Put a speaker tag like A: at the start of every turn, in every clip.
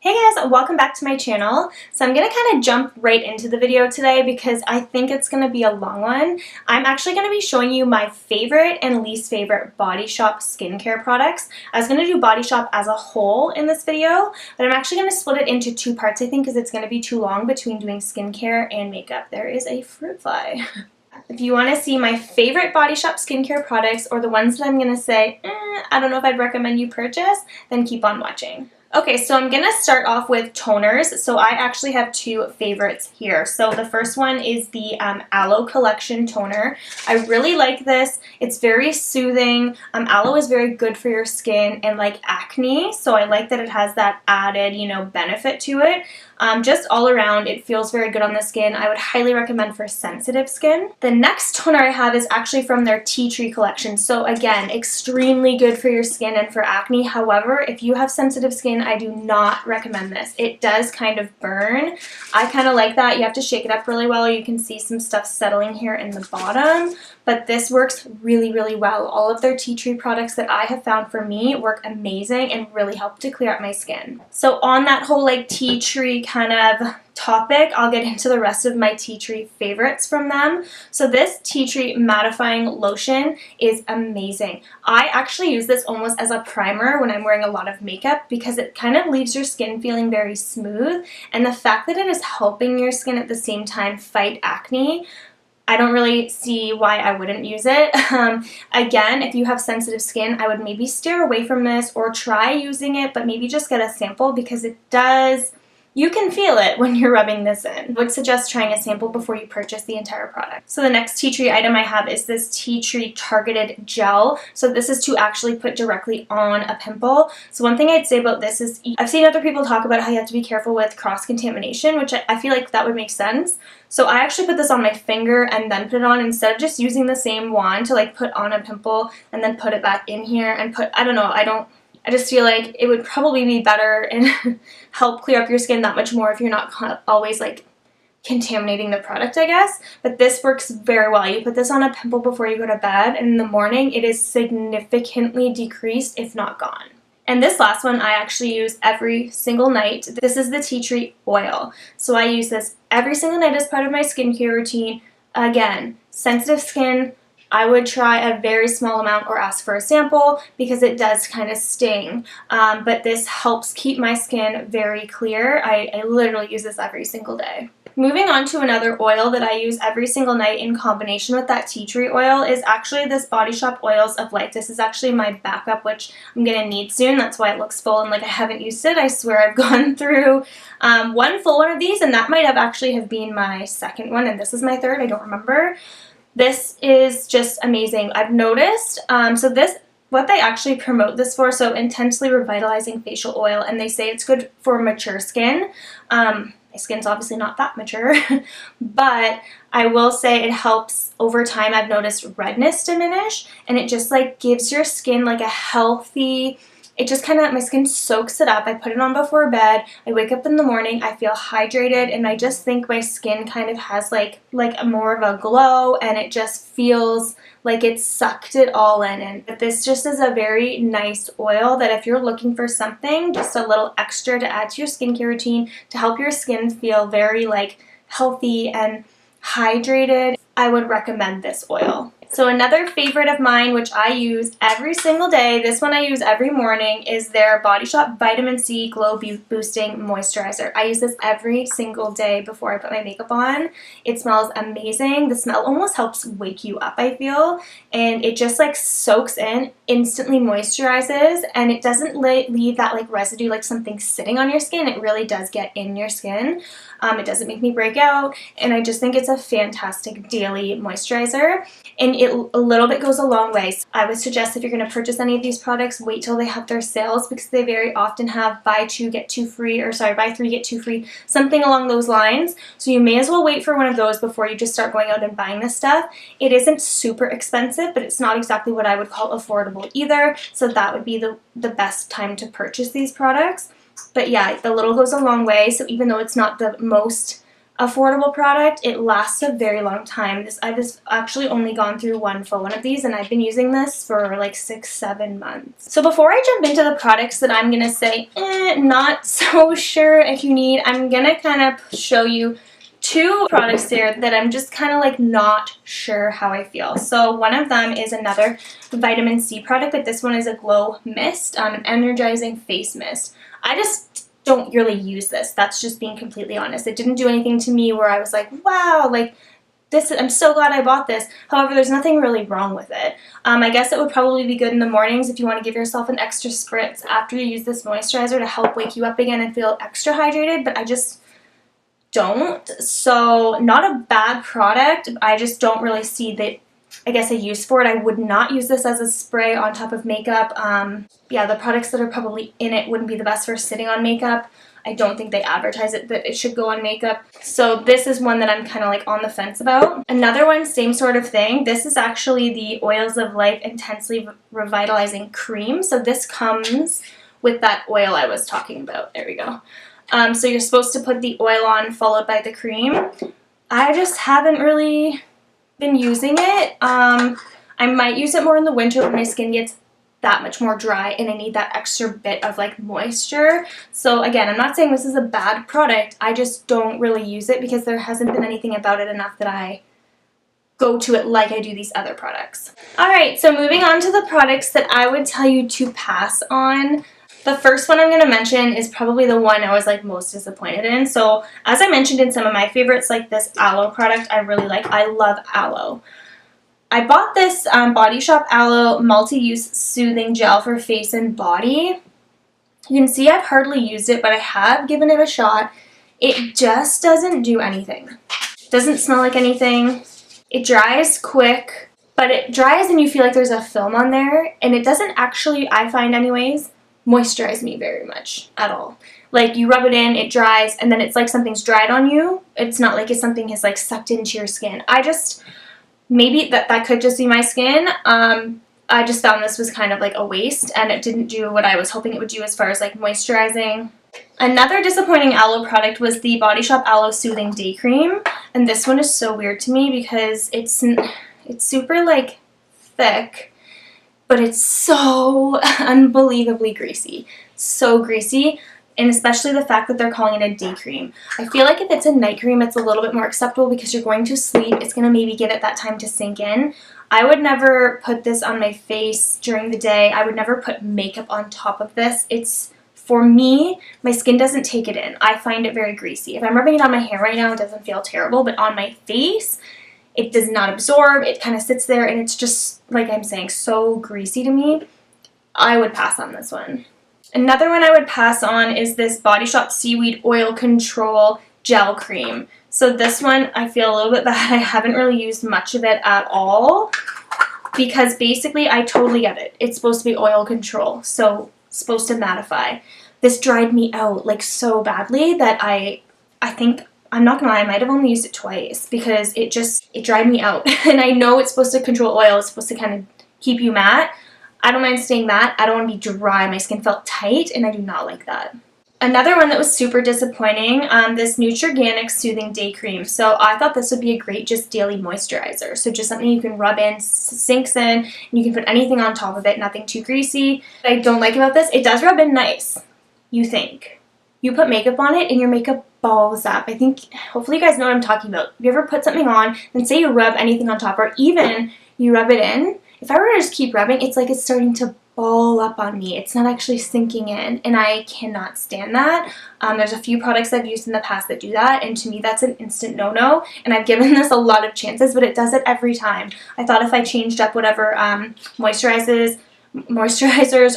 A: Hey guys, welcome back to my channel. So I'm going to kind of jump right into the video today because I think it's going to be a long one. I'm actually going to be showing you my favorite and least favorite Body Shop skincare products. I was going to do Body Shop as a whole in this video, but I'm actually going to split it into two parts, I think, because it's going to be too long between doing skincare and makeup. There is a fruit fly. If you want to see my favorite Body Shop skincare products or the ones that I'm going to say, I don't know if I'd recommend you purchase, then keep on watching. Okay, so I'm going to start off with toners. So I actually have two favorites here. So the first one is the Aloe Collection Toner. I really like this. It's very soothing. Aloe is very good for your skin and like acne, so I like that it has that added, benefit to it. Just all around, it feels very good on the skin. I would highly recommend for sensitive skin. The next toner I have is actually from their Tea Tree collection. So again, extremely good for your skin and for acne. However, if you have sensitive skin, I do not recommend this. It does kind of burn. I kind of like that. You have to shake it up really well. You can see some stuff settling here in the bottom. But this works really, really well. All of their Tea Tree products that I have found for me work amazing and really help to clear up my skin. So on that whole like tea tree kind of topic, I'll get into the rest of my tea tree favorites from them. So this tea tree mattifying lotion is amazing. I actually use this almost as a primer when I'm wearing a lot of makeup because it kind of leaves your skin feeling very smooth, and the fact that it is helping your skin at the same time fight acne, I don't really see why I wouldn't use it. Again, if you have sensitive skin, I would maybe steer away from this or try using it, but maybe just get a sample because you can feel it when you're rubbing this in. I would suggest trying a sample before you purchase the entire product. So the next tea tree item I have is this tea tree targeted gel. So this is to actually put directly on a pimple. So one thing I'd say about this is I've seen other people talk about how you have to be careful with cross-contamination, which I feel like that would make sense. So I actually put this on my finger and then put it on instead of just using the same wand to like put on a pimple and then put it back in here and I just feel like it would probably be better and help clear up your skin that much more if you're not always like contaminating the product, I guess. But this works very well. You put this on a pimple before you go to bed, and in the morning it is significantly decreased, if not gone. And this last one I actually use every single night. This is the tea tree oil. So I use this every single night as part of my skincare routine. Again, sensitive skin, I would try a very small amount or ask for a sample because it does kind of sting. But this helps keep my skin very clear. I literally use this every single day. Moving on to another oil that I use every single night in combination with that tea tree oil is actually this Body Shop Oils of Life. This is actually my backup, which I'm going to need soon. That's why it looks full and like I haven't used it. I swear I've gone through one full one of these, and that might have been my second one, and this is my third. I don't remember. This is just amazing. I've noticed, what they actually promote this for, so intensely revitalizing facial oil, and they say it's good for mature skin. My skin's obviously not that mature, but I will say it helps over time. I've noticed redness diminish, and it just like gives your skin like a healthy, it just kind of, my skin soaks it up. I put it on before bed. I wake up in the morning, I feel hydrated, and I just think my skin kind of has like a more of a glow, and it just feels like it's sucked it all in. And this just is a very nice oil that if you're looking for something, just a little extra to add to your skincare routine to help your skin feel very like healthy and hydrated, I would recommend this oil. So another favorite of mine, which I use every single day, this one I use every morning, is their Body Shop Vitamin C Glow Boosting Moisturizer. I use this every single day before I put my makeup on. It smells amazing. The smell almost helps wake you up, I feel, and it just like soaks in, instantly moisturizes, and it doesn't leave that like residue like something sitting on your skin. It really does get in your skin. It doesn't make me break out, and I just think it's a fantastic daily moisturizer, and a little bit goes a long way. So I would suggest if you're going to purchase any of these products, wait till they have their sales because they very often have buy 3 get 2 free, something along those lines. So you may as well wait for one of those before you just start going out and buying this stuff. It isn't super expensive, but it's not exactly what I would call affordable either, so that would be the best time to purchase these products. But yeah, the little goes a long way, so even though it's not the most affordable product. It lasts a very long time. I've just actually only gone through one full one of these, and I've been using this for like 6-7 months. So before I jump into the products that I'm gonna say, not so sure if you need, I'm gonna kind of show you 2 products here that I'm just kind of like not sure how I feel. So one of them is another vitamin C product, but this one is a glow mist, an energizing face mist. I just don't really use this. That's just being completely honest. It didn't do anything to me where I was like, wow, like this, I'm so glad I bought this. However, there's nothing really wrong with it. I guess it would probably be good in the mornings if you want to give yourself an extra spritz after you use this moisturizer to help wake you up again and feel extra hydrated, but I just don't. So not a bad product. I just don't really see a use for it. I would not use this as a spray on top of makeup. Yeah, the products that are probably in it wouldn't be the best for sitting on makeup. I don't think they advertise it that it should go on makeup. So this is one that I'm kind of like on the fence about. Another one, same sort of thing. This is actually the Oils of Life Intensely Revitalizing Cream. So this comes with that oil I was talking about. There we go. So you're supposed to put the oil on followed by the cream. I just haven't really been using it. I might use it more in the winter when my skin gets that much more dry and I need that extra bit of like moisture. So again, I'm not saying this is a bad product. I just don't really use it because there hasn't been anything about it enough that I go to it like I do these other products. Alright, so moving on to the products that I would tell you to pass on. The first one I'm going to mention is probably the one I was like most disappointed in. So as I mentioned in some of my favorites, like this aloe product I really like. I love aloe. I bought this Body Shop Aloe Multi-Use Soothing Gel for face and body. You can see I've hardly used it, but I have given it a shot. It just doesn't do anything. It doesn't smell like anything. It dries quick, but it dries and you feel like there's a film on there, and it doesn't actually, I find anyways, moisturize me very much at all. Like you rub it in, it dries, and then it's like something's dried on you. It's not like something has like sucked into your skin. Maybe that could just be my skin. I just found this was kind of like a waste, and it didn't do what I was hoping it would do as far as like moisturizing. Another disappointing aloe product was the Body Shop Aloe Soothing Day Cream, and this one is so weird to me because it's super like thick, but it's so unbelievably greasy. So greasy. And especially the fact that they're calling it a day cream. I feel like if it's a night cream, it's a little bit more acceptable because you're going to sleep. It's going to maybe give it that time to sink in. I would never put this on my face during the day. I would never put makeup on top of this. For me, my skin doesn't take it in. I find it very greasy. If I'm rubbing it on my hair right now, it doesn't feel terrible. But on my face, it does not absorb. It kind of sits there and it's just, like I'm saying, so greasy to me. I would pass on this one. Another one I would pass on is this Body Shop Seaweed Oil Control Gel Cream. So this one, I feel a little bit bad. I haven't really used much of it at all because basically I totally get it. It's supposed to be oil control, so it's supposed to mattify. This dried me out like so badly that I think, I'm not gonna lie, I might have only used it twice because it dried me out. And I know it's supposed to control oil, it's supposed to kind of keep you matte. I don't mind staying matte. I don't want to be dry. My skin felt tight, and I do not like that. Another one that was super disappointing, this Neutroganic Soothing Day Cream. So I thought this would be a great just daily moisturizer. So just something you can rub in, sinks in, and you can put anything on top of it, nothing too greasy. What I don't like about this, it does rub in nice, you think. You put makeup on it, and your makeup balls up. I think, hopefully you guys know what I'm talking about. If you ever put something on, and say you rub anything on top, or even you rub it in, if I were to just keep rubbing, it's like it's starting to ball up on me. It's not actually sinking in, and I cannot stand that. There's a few products I've used in the past that do that, and to me that's an instant no-no, and I've given this a lot of chances, but it does it every time. I thought if I changed up whatever moisturizers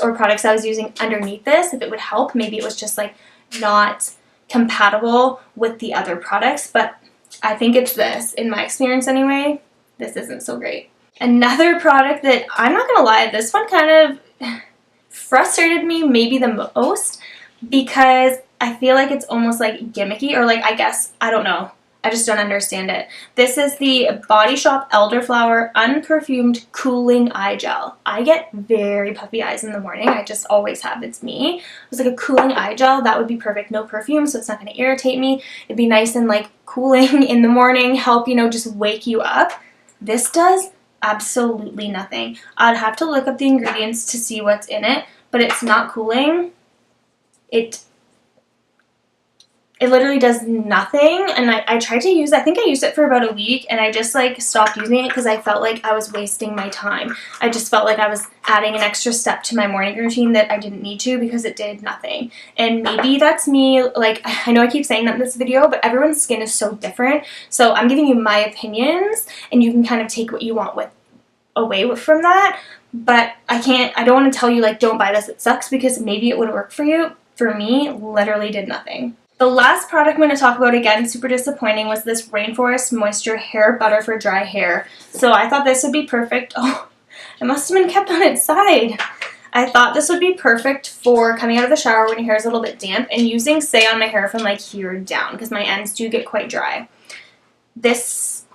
A: or products I was using underneath this, if it would help. Maybe it was just like not compatible with the other products, but I think it's this. In my experience anyway, this isn't so great. Another product that, I'm not gonna lie, this one kind of frustrated me maybe the most because I feel like it's almost like gimmicky, or like, I guess, I don't know. I just don't understand it. This is the Body Shop Elderflower Unperfumed Cooling Eye Gel. I get very puffy eyes in the morning. I just always have. It's me. It was like a cooling eye gel. That would be perfect. No perfume, so it's not going to irritate me. It'd be nice and like cooling in the morning, help, you know, just wake you up. This does absolutely nothing. I'd have to look up the ingredients to see what's in it, but it's not cooling. It literally does nothing, and I tried to use, I think I used it for about a week, and I just like stopped using it because I felt like I was wasting my time. I just felt like I was adding an extra step to my morning routine that I didn't need to because it did nothing. And maybe that's me, like, I know I keep saying that in this video, but everyone's skin is so different, so I'm giving you my opinions, and you can kind of take what you want away from that. But I don't want to tell you like don't buy this, it sucks, because maybe it would work for you. For me, literally did nothing. The last product I'm going to talk about, again, super disappointing, was this Rainforest Moisture Hair Butter for dry hair. So I thought this would be perfect. Oh, it must have been kept on its side. I thought this would be perfect for coming out of the shower when your hair is a little bit damp and using, say, on my hair from like here down, because my ends do get quite dry. This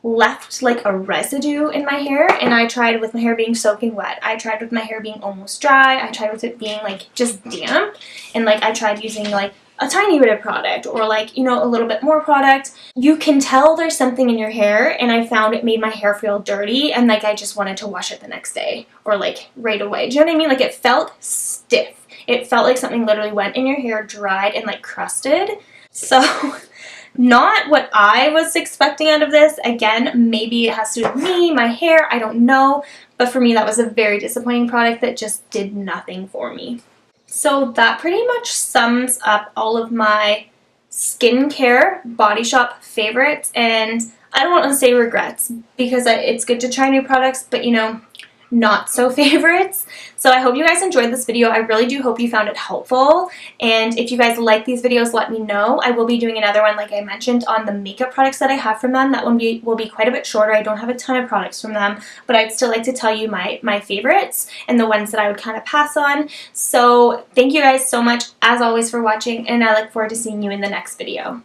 A: left like a residue in my hair, and I tried with my hair being soaking wet. I tried with my hair being almost dry. I tried with it being like just damp, and like I tried using like a tiny bit of product or like, you know, a little bit more product. You can tell there's something in your hair, and I found it made my hair feel dirty, and like I just wanted to wash it the next day or like right away. Do you know what I mean? Like it felt stiff. It felt like something literally went in your hair, dried, and like crusted. So not what I was expecting out of this. Again, maybe it has to do with me, my hair, I don't know. But for me, that was a very disappointing product that just did nothing for me. So that pretty much sums up all of my skincare Body Shop favorites, and I don't want to say regrets because it's good to try new products, but you know, not so favorites. So I hope you guys enjoyed this video. I really do hope you found it helpful, and if you guys like these videos, let me know. I will be doing another one, like I mentioned, on the makeup products that I have from them. That one will be quite a bit shorter. I don't have a ton of products from them, but I'd still like to tell you my favorites and the ones that I would kind of pass on. So thank you guys so much, as always, for watching, and I look forward to seeing you in the next video.